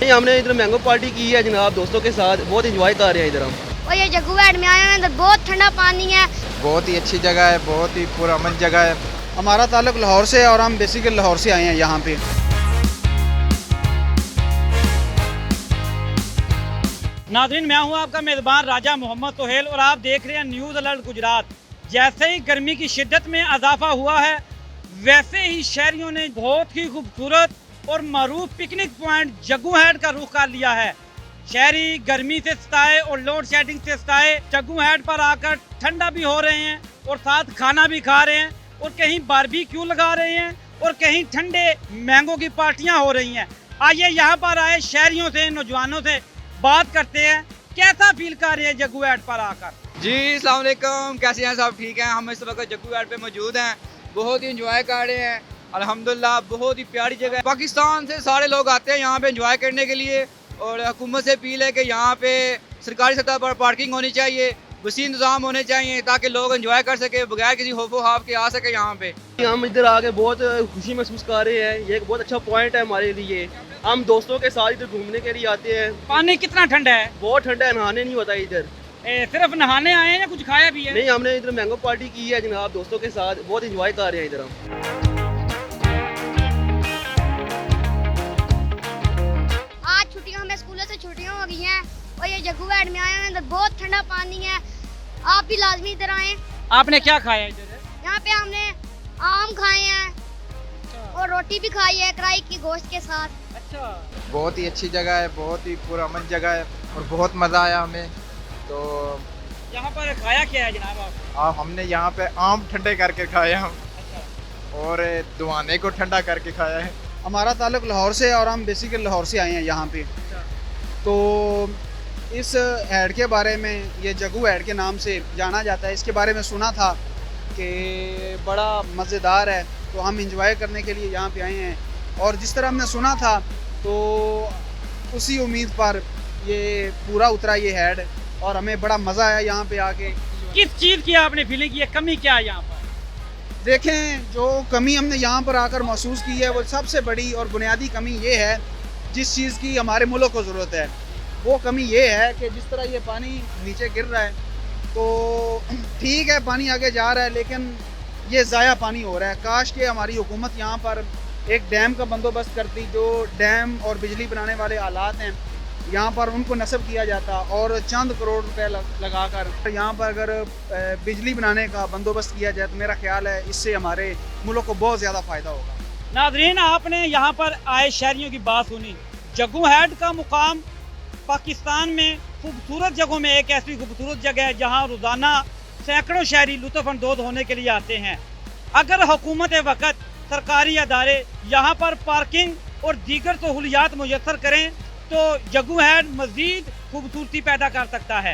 नहीं, हमने इधर मैंगो पार्टी की है जनाब, दोस्तों के साथ बहुत इंजॉय कर रहे हैं इधर हम। और ये जग्गू हैड में आए हैं, इधर बहुत ठंडा पानी है। बहुत ही अच्छी जगह है, बहुत ही पुरअमन जगह है। हमारा ताल्लुक लाहौर से है और हम बेसिकली लाहौर से आए हैं यहाँ पे। नाज़रीन, मैं हूँ आपका मेज़बान राजा मोहम्मद सोहेल और आप देख रहे हैं न्यूज़ अलर्ट गुजरात। जैसे ही गर्मी की शिद्दत में इजाफा हुआ है, वैसे ही शहरियों ने बहुत ही खूबसूरत और मरूफ पिकनिक पॉइंट जग्गू हैड का रुख कर लिया है। शहरी गर्मी से सताए और लोड शेडिंग से सताए जग्गू हैड पर आकर ठंडा भी हो रहे हैं और साथ खाना भी खा रहे हैं और कहीं बारबेक्यू लगा रहे हैं और कहीं ठंडे मैंगो की पार्टियां हो रही हैं। आइए यहाँ पर आए शहरियों से, नौजवानों से बात करते हैं, कैसा फील कर रहे हैं जग्गू हैड पर आकर। जी अस्सलाम वालेकुम, कैसे हैं सब? ठीक हैं। हम इस वक्त जग्गू हैड पे मौजूद हैं, बहुत ही इंजॉय कर रहे हैं अल्हम्दुलिल्लाह। बहुत ही प्यारी जगह है। पाकिस्तान से सारे लोग आते हैं यहाँ पे इंजॉय करने के लिए और हुकूमत से अपील है कि यहाँ पे सरकारी सतह पर पार्किंग होनी चाहिए, वसी इंतजाम होने चाहिए ताकि लोग एंजॉय कर सके बगैर किसी खौफो खौफ के आ सके यहाँ पे। हम इधर आके बहुत खुशी महसूस कर रहे हैं, ये एक बहुत अच्छा पॉइंट है हमारे लिए। हम दोस्तों के साथ इधर घूमने के लिए आते हैं। पानी कितना ठंडा है? बहुत ठंडा है, नहाने नहीं होता इधर। सिर्फ नहाने आए हैं या कुछ खाया भी है? नहीं, हमने इधर मैंगो पार्टी की है जनाब, दोस्तों के साथ बहुत इंजॉय कर रहे हैं इधर हम। आज छुट्टियों में स्कूलों से छुट्टियां हो गई हैं और ये जग्गू हैड में आए हैं, इधर बहुत ठंडा पानी है। आप भी लाजमी इधर आएं। आपने क्या खाया इधर? यहाँ पे हमने आम खाए हैं और रोटी भी खाई है कढ़ाई की गोश्त के साथ। अच्छा, बहुत ही अच्छी जगह है, बहुत ही पुरअमन जगह है और बहुत मज़ा आया हमें। तो यहाँ पर खाया क्या है जनाब आप? हमने यहाँ पे आम ठंडे करके खाए हम अच्छा। और दुआने को ठंडा करके खाया है। हमारा ताल्लुक लाहौर से है और हम बेसिकली लाहौर से आए हैं यहाँ पे। तो इस हैड के बारे में, ये जग्गू हैड के नाम से जाना जाता है, इसके बारे में सुना था कि बड़ा मज़ेदार है, तो हम इंजॉय करने के लिए यहाँ पे आए हैं। और जिस तरह हमने सुना था तो उसी उम्मीद पर ये पूरा उतरा ये हैड और हमें बड़ा मज़ा आया यहाँ पे आके। किस चीज़ की आपने फीलिंग की है, कमी क्या है यहाँ पर? देखें, जो कमी हमने यहाँ पर आकर महसूस की है वो सबसे बड़ी और बुनियादी कमी ये है, जिस चीज़ की हमारे मुल्क को ज़रूरत है, वो कमी ये है कि जिस तरह ये पानी नीचे गिर रहा है, तो ठीक है पानी आगे जा रहा है लेकिन ये ज़ाया पानी हो रहा है। काश के हमारी हुकूमत यहाँ पर एक डैम का बंदोबस्त करती, जो डैम और बिजली बनाने वाले आलात हैं यहाँ पर उनको नस्ब किया जाता और चंद करोड़ रुपए लगाकर यहाँ पर अगर बिजली बनाने का बंदोबस्त किया जाए तो मेरा ख्याल है इससे हमारे मुल्क को बहुत ज़्यादा फ़ायदा होगा। नाज़रीन, आपने यहाँ पर आए शहरियों की बात सुनी। जग्गू हैड का मुकाम पाकिस्तान में खूबसूरत जगहों में एक ऐसी खूबसूरत जगह है जहाँ रोज़ाना सैकड़ों शहरी लुत्फ़अंदोज़ होने के लिए आते हैं। अगर हुकूमत वक़्त सरकारी अदारे यहाँ पर पार्किंग और दीगर सहूलियात मुयस्सर करें तो जग्गू हैड मज़ीद खूबसूरती पैदा कर सकता है।